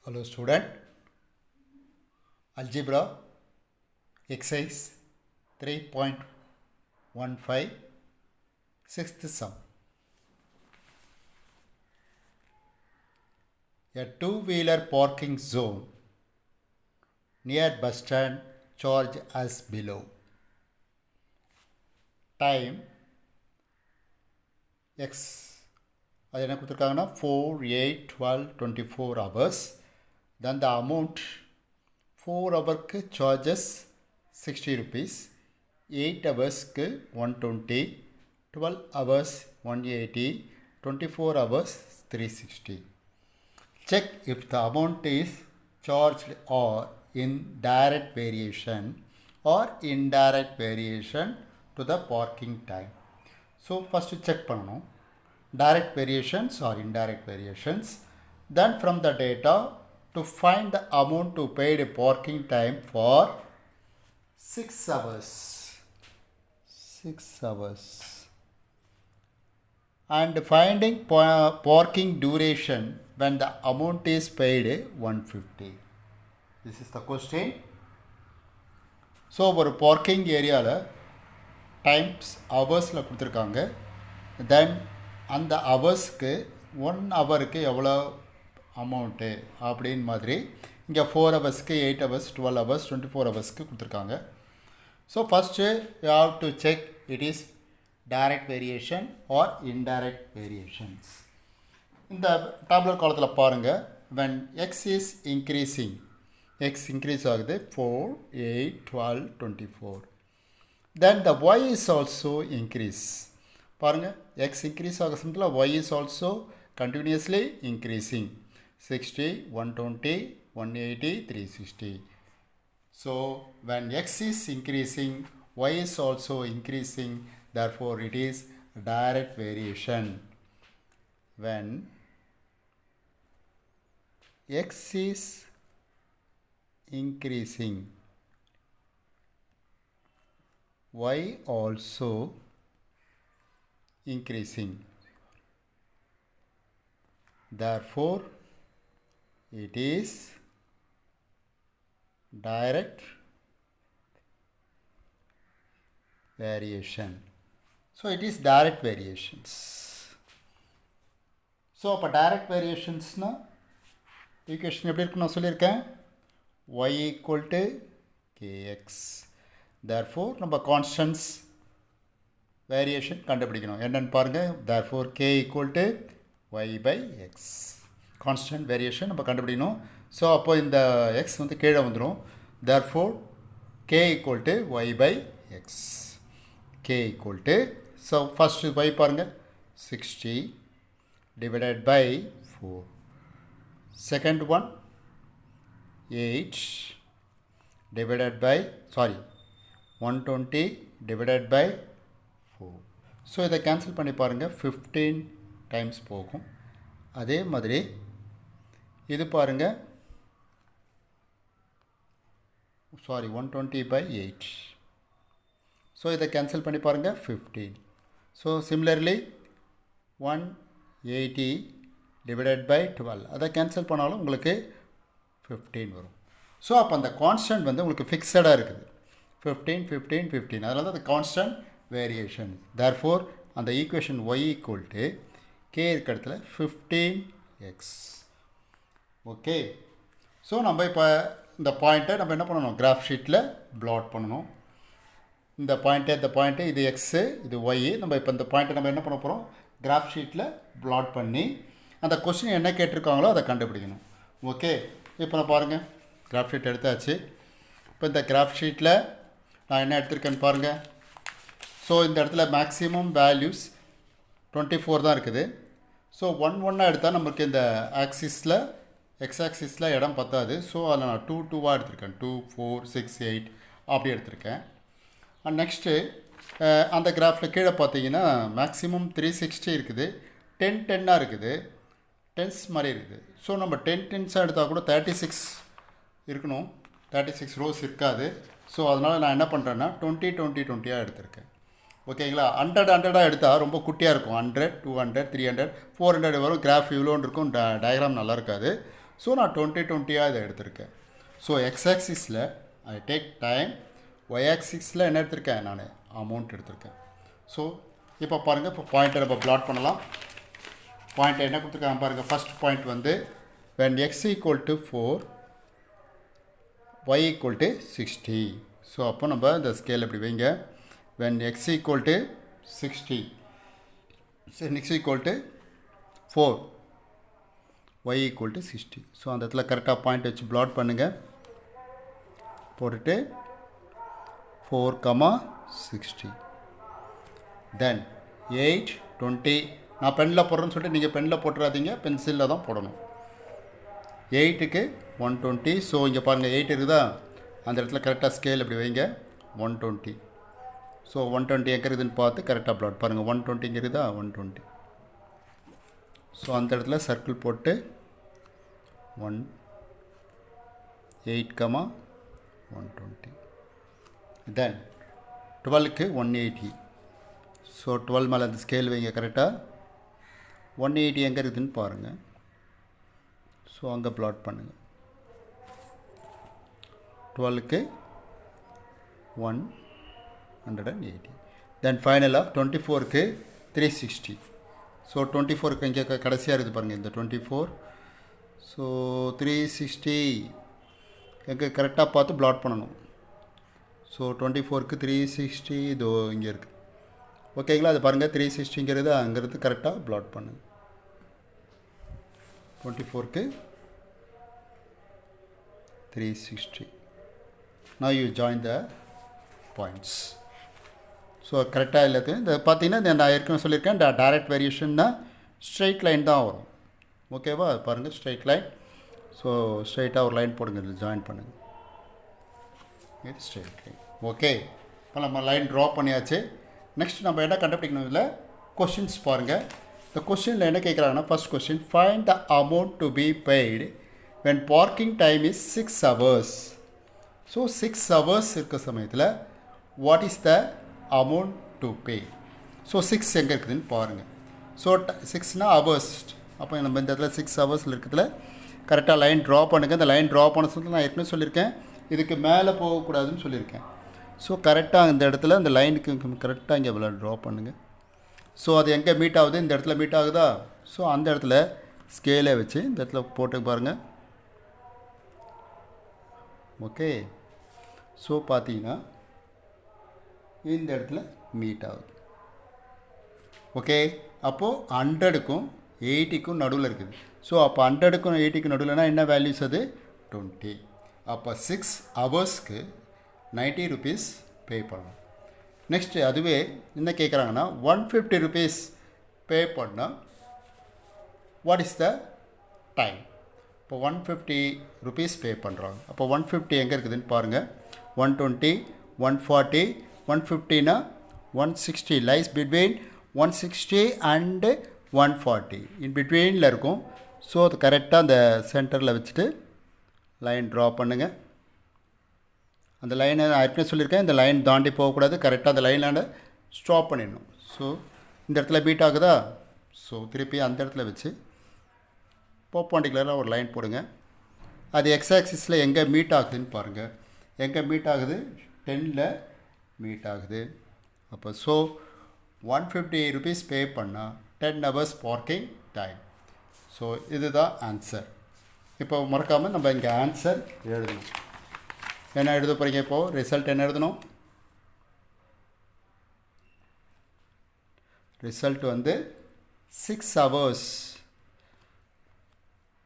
Hello student, algebra exercise 3.15 sixth sum. A two-wheeler parking zone near bus stand charge as below. Time X அது என்ன கொடுத்துருக்காங்கன்னா 4, 8, 12, 24 hours. Then the amount 4 hours charges 60 rupees, 8 hours 120, 12 hours 180, 24 hours 360. Check if the amount is charged or in direct variation or indirect variation to the parking time. So first check பண்ணணும் direct variations or indirect variations. Then from the data to find the amount to paid parking time for 6 hours. 6 hours. And finding parking duration when the amount is paid 150. This is the question. So ஒரு parking ஏரியாவில் times ஹவர்ஸில் கொடுத்துருக்காங்க. தென் அந்த ஹவர்ஸ்க்கு 1 ஹவருக்கு எவ்வளோ amount அப்படின்னு மாதிரி இங்கே 4 ஹவர்ஸ்க்கு 8 ஹவர்ஸ் 12 ஹவர்ஸ் 24 ஹவர்ஸ்க்கு கொடுத்துருக்காங்க. So first you have to check it is direct variation R indirect variations. இந்த டேப்லெட் காலத்தில் பாருங்கள், when x is increasing, x increase ஆகுது 4, 8, 12, 24. Then the y is also increase. பாருங்கள், x increase ஆக சமயத்தில் y is also continuously increasing. 60, 120, 180, 360. So when x is increasing, y is also increasing. Therefore, it is direct variation. When x is increasing, y also increasing. Therefore, it is direct variation. So it is direct variations. So அப்போ direct variationsனா equation எப்படி இருக்குன்னு நான் சொல்லியிருக்கேன், y equal to kx. Therefore நம்ம constants variation கண்டுபிடிக்கணும். என்னென்னு பாருங்கள், therefore k equal to y by x. Constant variation நம்ம கண்டுபிடிக்கணும். ஸோ அப்போ இந்த x வந்து கீழே வந்துடும். therefore k equal to y by x. k equal to, so first y பாருங்கள் 60 divided by 4. Second one 8 divided by 120 divided by 4. So இதை cancel பண்ணி பாருங்கள், 15 டைம்ஸ் போகும். அதே மாதிரி இது பாருங்கள், 120 by 8. ஸோ இதை கேன்சல் பண்ணி பாருங்கள் 15. ஸோ சிமிலர்லி 180 டிவைடட் பை 12, அதை கேன்சல் பண்ணாலும் உங்களுக்கு 15 வரும். ஸோ அப்போ அந்த கான்ஸ்டன்ட் வந்து உங்களுக்கு ஃபிக்ஸடாக இருக்குது 15, 15, 15. அதனால தான் அது கான்ஸ்டன்ட் வேரியேஷன். therefore அந்த equation y equal to k இருக்க இடத்துல 15x. ஓகே, ஸோ நம்ம இப்போ இந்த பாயிண்ட்டை நம்ம என்ன பண்ணணும், கிராஃப் ஷீட்டில் ப்ளாட் பண்ணணும். இந்த பாயிண்ட்டு இது எக்ஸு, இது ஒய். நம்ம இப்போ இந்த பாயிண்ட்டை நம்ம என்ன பண்ண போகிறோம், கிராஃப் ஷீட்டில் ப்ளாட் பண்ணி அந்த கொஸ்டின் என்ன கேட்டிருக்காங்களோ அதை கண்டுபிடிக்கணும். ஓகே, இப்போ நான் பாருங்கள், கிராஃப் ஷீட் எடுத்தாச்சு. இப்போ இந்த கிராஃப் ஷீட்டில் நான் என்ன எடுத்திருக்கேன்னு பாருங்கள். ஸோ இந்த இடத்துல மேக்ஸிமம் வேல்யூஸ் 24 தான் இருக்குது. ஸோ 1 1 எடுத்தால் நமக்கு இந்த ஆக்சிஸில் எக்ஸ் ஆக்சிஸில் இடம் பத்தாது. ஸோ அதில் நான் 2 2 எடுத்திருக்கேன். 2, 4, 6, 8 அப்படி எடுத்திருக்கேன். அண்ட் நெக்ஸ்ட்டு அந்த கிராஃபில் கீழே பார்த்தீங்கன்னா மேக்ஸிமம் 360 இருக்குது, 10 10 இருக்குது, டென்ஸ் மாதிரி இருக்குது. ஸோ நம்ம 10 10 எடுத்தால் கூட 36 இருக்கணும், 36 ரோஸ் இருக்காது. ஸோ அதனால் நான் என்ன பண்ணுறேன்னா 20 20 20 எடுத்திருக்கேன். ஓகேங்களா. 100 எடுத்தால் ரொம்ப குட்டியாக இருக்கும். 100, 200, 300, 400 வரும். கிராஃப் இவ்வளோன்னு இருக்கும். டயக்ராம் நல்லா இருக்காது. ஸோ நான் 20 இதை எடுத்திருக்கேன். ஸோ எக்ஸ் ஆக்சிஸில் ஐ டேக் டைம், ஒய் ஆக்சிஸில் என்ன எடுத்திருக்கேன், நான் அமௌண்ட் எடுத்திருக்கேன். ஸோ இப்போ பாருங்கள், இப்போ பாயிண்ட்டை நம்ம பிளாட் பண்ணலாம். பாயிண்ட்டை என்ன கொடுத்துருக்காங்க பாருங்கள். ஃபஸ்ட் பாயிண்ட் வந்து when x equal to 4, y equal to 60. So அப்போ நம்ம இந்த ஸ்கேல் எப்படி வைங்க. when x equal to 60, so x equal to 4, y equal to 60. So அந்த இடத்துல கரெக்டாக பாயிண்ட் வச்சு பிளாட் பண்ணுங்கள். போட்டுட்டு 4,60. தென் 8, 20. நான் பெனில் போடுறேன்னு சொல்லிட்டு நீங்கள் பெனில் போட்டுறாதீங்க, பென்சிலில் தான் போடணும். 8க்கு 120. ஸோ இங்கே பாருங்கள் 8 இருக்குதா, அந்த இடத்துல கரெக்டாக ஸ்கேல் எப்படி வைங்க 120. ஸோ 120 எங்கே இருக்குதுன்னு பார்த்து கரெக்டாக பிளாட் பாருங்கள். 120 இங்கே இருக்குதா 120. ஸோ அந்த இடத்துல சர்க்கிள் போட்டு 8,120. தென் 12க்கு 180. ஸோ 12 மேலே அந்த ஸ்கேல் வைங்க கரெக்டாக. 180 எங்கே இருக்குதுன்னு பாருங்கள். ஸோ அங்கே பிளாட் பண்ணுங்கள். 12க்கு 180. தென் ஃபைனலாக 24க்கு 360. ஸோ 24க்கு இங்கே கடைசியாக இருக்குது பாருங்கள் இந்த 24. ஸோ 360 எங்கே கரெக்டாக பார்த்து பிளாட் பண்ணணும். ஸோ 24க்கு 360 இதோ இங்கே இருக்குது. ஓகேங்களா, அது பாருங்கள் 360ங்கிறது அங்கேருந்து கரெக்டாக பிளாட் பண்ணுங்க. 24க்கு 360. now you join the points. So கரெக்டாக எல்லாத்தையும் இந்த பார்த்தீங்கன்னா நான் ஏற்கனவே சொல்லியிருக்கேன், டைரக்ட் வேரியேஷன்னா ஸ்ட்ரெயிட் லைன் தான் வரும். ஓகேவா, பாருங்கள் ஸ்ட்ரெயிட் லைன். ஸோ ஸ்ட்ரெயிட்டாக ஒரு லைன் போடுங்க, இதில் ஜாயின் பண்ணுங்கள். இது ஸ்ட்ரெயிட் லைன். ஓகே, இப்போ நம்ம லைன் ட்ரா பண்ணியாச்சு. நெக்ஸ்ட் நம்ம என்ன கண்டுபிடிக்கணும், இதில் கொஷின்ஸ் பாருங்கள். இந்த கொஷினில் என்ன கேட்குறாங்கன்னா, first question, find the amount to be paid when parking time is 6 hours. So 6 hours இருக்க சமயத்தில் what is the amount to pay. So 6 எங்கே இருக்குதுன்னு பாருங்கள். ஸோ 6னா ஹவர்ஸ். அப்போ நம்ம இந்த இடத்துல 6 hours இருக்கிறதுல கரெக்டாக லைன் ட்ரா பண்ணுங்கள். இந்த லைன் ட்ரா பண்ண சொல்லி நான் ஏற்கனவே சொல்லியிருக்கேன், இதுக்கு மேலே போகக்கூடாதுன்னு சொல்லியிருக்கேன். ஸோ கரெக்டாக இந்த இடத்துல இந்த லைனுக்கு கரெக்டாக இங்கே ட்ரா பண்ணுங்கள். ஸோ அது எங்கே மீட் ஆகுது, இந்த இடத்துல மீட் ஆகுதா. ஸோ அந்த இடத்துல ஸ்கேலை வச்சு இந்த இடத்துல போட்டு பாருங்கள். ஓகே, ஸோ பார்த்தீங்கன்னா இந்த இடத்துல மீட் ஆகுது. ஓகே, அப்போது 100க்கும் 80க்கும் நடுவில் இருக்குது. ஸோ அப்போ 100க்கும் 80க்கும் நடுவில்னா என்ன வேல்யூஸ், அது 20. அப்போ 6 ஹவர்ஸ்க்கு 90 rupees பே பண்ணணும். நெக்ஸ்ட்டு அதுவே என்ன கேட்குறாங்கன்னா 150 rupees பே பண்ணால் வாட் இஸ் த டைம். இப்போ 150 rupees பே பண்ணுறாங்க. அப்போ 150 எங்கே இருக்குதுன்னு பாருங்கள். 120, 140, 150னா 160 லைஸ் பிட்வீன் 160 அண்டு 140 இன் பிட்வீனில் இருக்கும். ஸோ அது கரெக்டாக அந்த சென்டரில் வச்சுட்டு லைன் ட்ரா பண்ணுங்கள். அந்த லைனை நான் ஏற்கனவே சொல்லியிருக்கேன், இந்த லைன் தாண்டி போகக்கூடாது, கரெக்டாக அந்த லைனாண்ட ஸ்டாப் பண்ணிடணும். ஸோ இந்த இடத்துல பீட் ஆகுதா. ஸோ திருப்பி அந்த இடத்துல வச்சு பர்பெண்டிகுலராக ஒரு லைன் போடுங்க. அது எக்ஸ் ஆக்சிஸில் எங்கே மீட் ஆகுதுன்னு பாருங்கள். எங்கே மீட் ஆகுது, 10ல் மீட் ஆகுது. அப்போ ஸோ 150 rupees பே பண்ணால் 10 hours பார்க்கிங் டைம். ஸோ இதுதான் ஆன்சர். இப்போ மறக்காமல் நம்ம இங்கே ஆன்சர் எழுதணும். என்ன எழுத போகிறீங்க இப்போது, ரிசல்ட் என்ன எழுதணும். ரிசல்ட் வந்து 6 hours.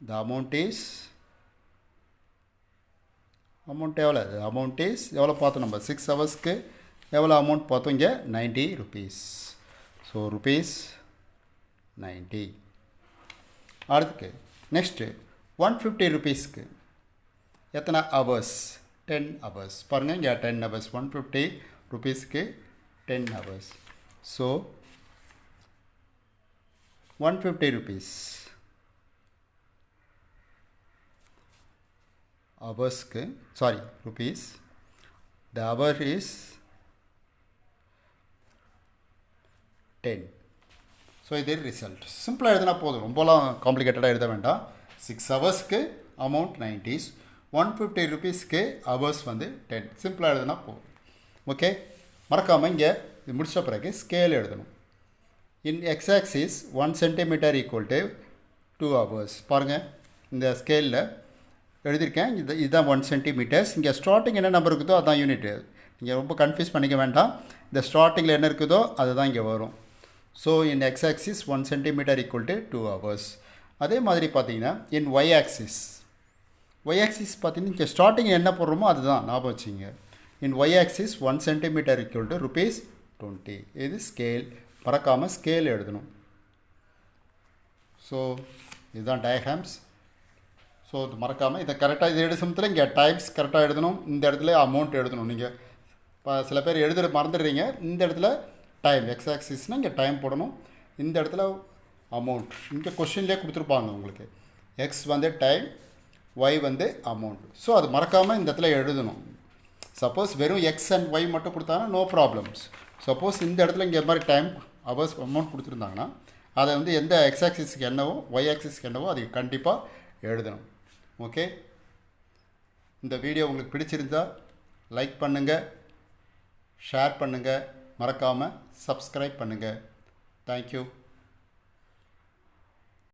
த அமௌண்ட் இஸ் எவ்வளோ, அமௌண்ட் இஸ் எவ்வளோ பார்த்தோம் நம்ம 6 ஹவர்ஸ்க்கு எவ்வளோ அமௌண்ட் பார்த்தோம் இங்கே 90 rupees. ஸோ ₹90. அடுத்துக்கு நெக்ஸ்ட்டு 150 rupeesக்கு எத்தனை ஹவர்ஸ், 10 hours. பாருங்கள் இங்கே 10 hours. 150 rupeesக்கு 10 hours. ஸோ 150 rupees ஹவர்ஸ்க்கு, sorry rupees, the hour is 10. So இது ரிசல்ட். சிம்பிளாக எழுதினா போதும், ரொம்பலாம் காம்ப்ளிகேட்டடாக எழுத வேண்டாம். 6 ஹவர்ஸ்க்கு அமௌண்ட் 90s, 150 ருபீஸ்க்கு ஹவர்ஸ் வந்து 10. சிம்பிளாக எழுதுனா போதும். ஓகே, மறக்காமல் இங்கே இது முடிச்ச பிறகு ஸ்கேல் எழுதணும். In X axis 1 centimetre equal to 2 hours. பாருங்கள், இந்த ஸ்கேலில் எழுதியிருக்கேன். இதுதான் 1 சென்டிமீட்டர்ஸ். இங்கே ஸ்டார்டிங் என்ன நம்பர் இருக்குதோ அதுதான் யூனிட். நீங்கள் ரொம்ப கன்ஃபியூஸ் பண்ணிக்க வேண்டாம். இந்த ஸ்டார்டிங்கில் என்ன இருக்குதோ அதுதான் இங்கே வரும். So in X axis 1 centimetre equal to 2 hours. அதே மாதிரி பார்த்தீங்கன்னா இன் ஒய் ஆக்சிஸ் பார்த்தீங்கன்னா இங்கே ஸ்டார்டிங் என்ன போடுறோமோ அதுதான் ஞாபகம் வச்சுங்க. In Y axis 1 centimetre equal to ₹20. இது ஸ்கேல். மறக்காமல் ஸ்கேல் எழுதணும். ஸோ இதுதான் டயக்ராம்ஸ். ஸோ இது மறக்காமல் இதை கரெக்டாக இது எழுத சமயத்தில் இங்கே டைப்ஸ் கரெக்டாக எழுதணும். இந்த இடத்துல அமௌண்ட் எழுதணும். நீங்கள் இப்போ சில பேர் மறந்துடுறீங்க. இந்த இடத்துல டைம், எக்ஸ் ஆக்சிஸ்னால் இங்கே டைம் போடணும். இந்த இடத்துல அமௌண்ட் இங்கே கொஸ்டின்லேயே கொடுத்துருப்பாங்க உங்களுக்கு. எக்ஸ் வந்து டைம், ஒய் வந்து அமௌண்ட். ஸோ அது மறக்காமல் இந்த இடத்துல எழுதணும். சப்போஸ் வெறும் எக்ஸ் அண்ட் ஒய் மட்டும் கொடுத்தாங்கன்னா நோ ப்ராப்ளம்ஸ். சப்போஸ் இந்த இடத்துல இங்கே மாதிரி டைம், ஹவர்ஸ், அமௌண்ட் கொடுத்துருந்தாங்கன்னா அதை வந்து எந்த எக்ஸ் ஆக்சிஸ்க்கு என்னவோ ஒய் ஆக்சிஸ்க்கு என்னவோ அது கண்டிப்பாக எழுதணும். ஓகே, இந்த வீடியோ உங்களுக்கு பிடிச்சிருந்தா லைக் பண்ணுங்கள், ஷேர் பண்ணுங்கள், மறக்காமல் சப்ஸ்கிரைப் பண்ணுங்கள். தேங்க்யூ.